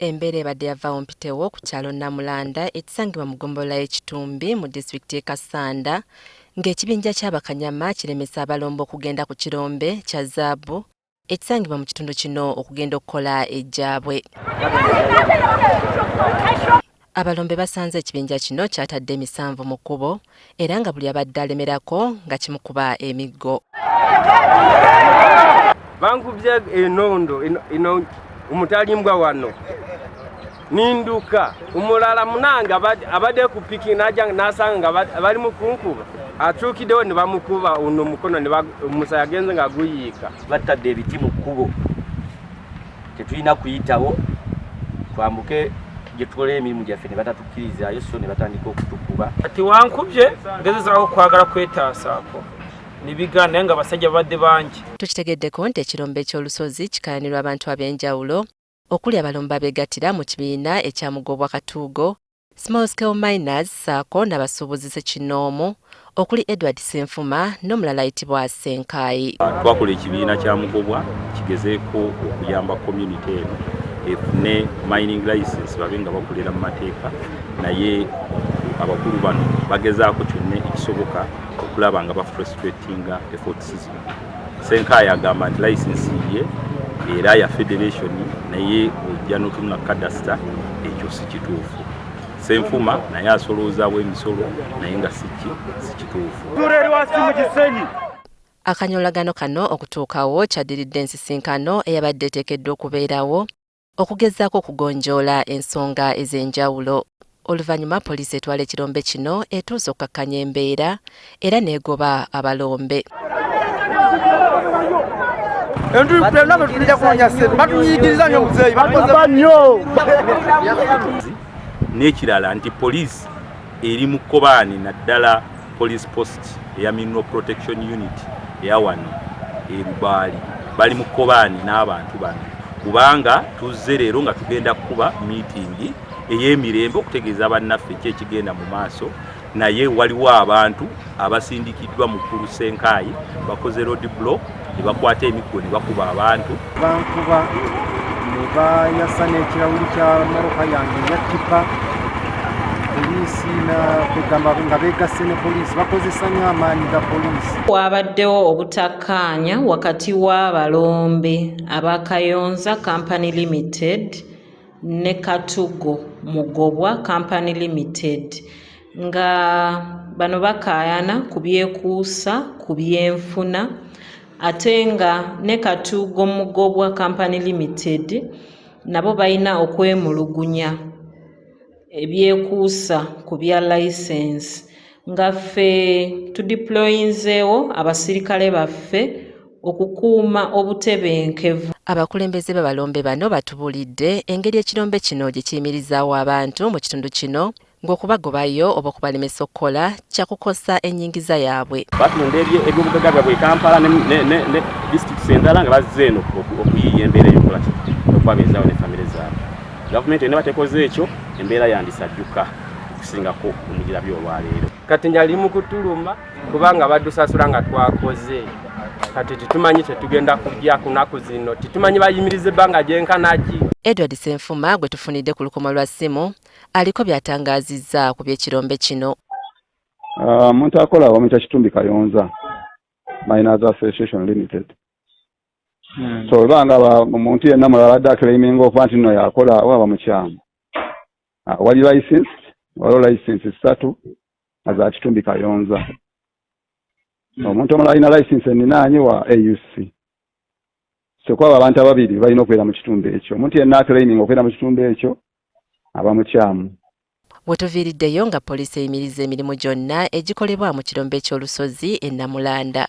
Embeera ebadde yavaawo mpitewo ku kyalo Namulanda ekisangibwa mu ggombolola y'Ekitumbi mu disitulikiti y'e Kassanda ng'ekibinja ky'Abakanyama kiremesa abalombe okugenda ku kirombe kya zaabu ekisangibwa mu kitundu kino okugenda okukola ejjaabwe. Abalombe basanze ekibinja kino kyatadde emisanvu mu kkubo era nga buli abadde alemerako nga kimukuba emiggo. Bankubye enondo omutalimbwa wano ninduka umulala munanga abadde ku piki najja nasanga bali mu kunkuba atuukiddewo ne bamukuba ono mukono ne omusaya agenze nga guyiika. Batadde ebiti mu kkubo tetulina kuyitawo twambuke gye tukola emirimu gyaffe ne batatukkirizayo so ne batandika okutukuba. Kati wankubye ngezezaako kwagala kwetaasaako nibigaana naye nga abasajja babadde bangi. Tukitegeddeko nti ekirombe eky'olusozi kikayanirwa abantu ab'enjawulo okuli abalombe abeegattira mu kibiina ekyamugobwa Katuugo, Small Scale Miners ssaako n'abasuubuzi Ssekinoomu okuli Edward Ssenfuma n'omulala ayitibwa Senkaayi. Twakola ekibiina kya mugobwa kigezeeko okuyamba community eno efune mining license babe nga bakolera mu mateeka naye abakulu bano bagezaako kyonna ekisoboka okulaba nga bafrustratinga efforts zino. Senkaayi agamba nti license ye era ya federation naye ojja n'otunula kadasita ekyo si kituufu. Ssenfuma naye asoloozaawo emisolo naye nga si kituufu. Akanyolagano kano okutuukawo kyaddiridde ensisinkano eyabadde eteekeddwa okubeerawo okugezaako okugonjoola ensonga ez'enjawulo. Oluvannyuma poliisi etwala ekirombe kino etuuse okukakkanya embeera era n'egoba abalombe. N'ekirala nti poliisi eri mu Kkobaani naddala police post eya Mineral Protection Unit eya wano Erubaali bali mu Kkobaani n'abantu bano kubanga tuzze leero nga tugenda kukuba meeting ey'emirembe okutegeeza bannaffe ki ekigenda mu maaso naye waliwo abantu abasindikiddwa mukulu Senkaayi bakoze road block ne bakwata emiggo ne bakuba abantu. Bankuba ne bayasa n'ekirawuli kya mmotoka yange ya tipa poliisi kugamba nga beegasse ne poliisi bakozesa nnyo amaanyi ga poliisi. Wabaddewo obutakkaanya wakati w'abalombe aba Kayonza Company Limited ne Katugo Mugobwa Company Limited nga bano bakaayana ku byekuusa ku byenfuna ate nga ne Katugo Mugobwa Company Limited nabo balina okwemulugunya ebyekuusa ku bya license nga ffe tudiployinzeewo abasirikale baffe okukuuma obutebenkevu. Abakulembeze b'abalombe bano batubulidde engeri ekirombe kino gye kiyimirizaawo abantu mu kitundu kino ng'okubagobayo oba okubalemesa okukola kyakukosa ennyingiza yaabwe. Batunda ebyobugagga bwabwe Kampala ne disitulikiti endala nga bazze eno okuyiiya embeera y'okukola okwabeezaawo ne famire zaabwe. Gavumenti ene batekoze ekyo embeera yandisajjuka okusingako omugirabye olwaleero. Kati njali mu kutuluma kubanga badusasula nga twakoze kati titumanyi tetugenda kujja kunaku zino titumanyi bayimirize ebbanga gyenkanaki. Edward Ssenfuma gwe tufunidde ku lukomo lwa ssimu aliko by'atangaazizza ku by'ekirombe kino. Omuntu akola wamuyita Kitumbi Kayonza Miners Association Limited. So ebanga omuntu yenna mulala adde aclaiminga okuba nti nno yakola waba mukyamu. Wali license waliwo license 3 za Kitumbi Kayonza. Omuntu omulala alina license eninaanye wa AUC. So kwaba abantu ababiri balina okubeera mu kitundu ekyo. Omuntu yenna aclaiming okubeera mu kitundu ekyo aba mukyamu. Wetuviiriddeyo nga poliisi eyimiriza emirimu gyonna egikolebwa mu kirombe ky'olusozi e Namulanda.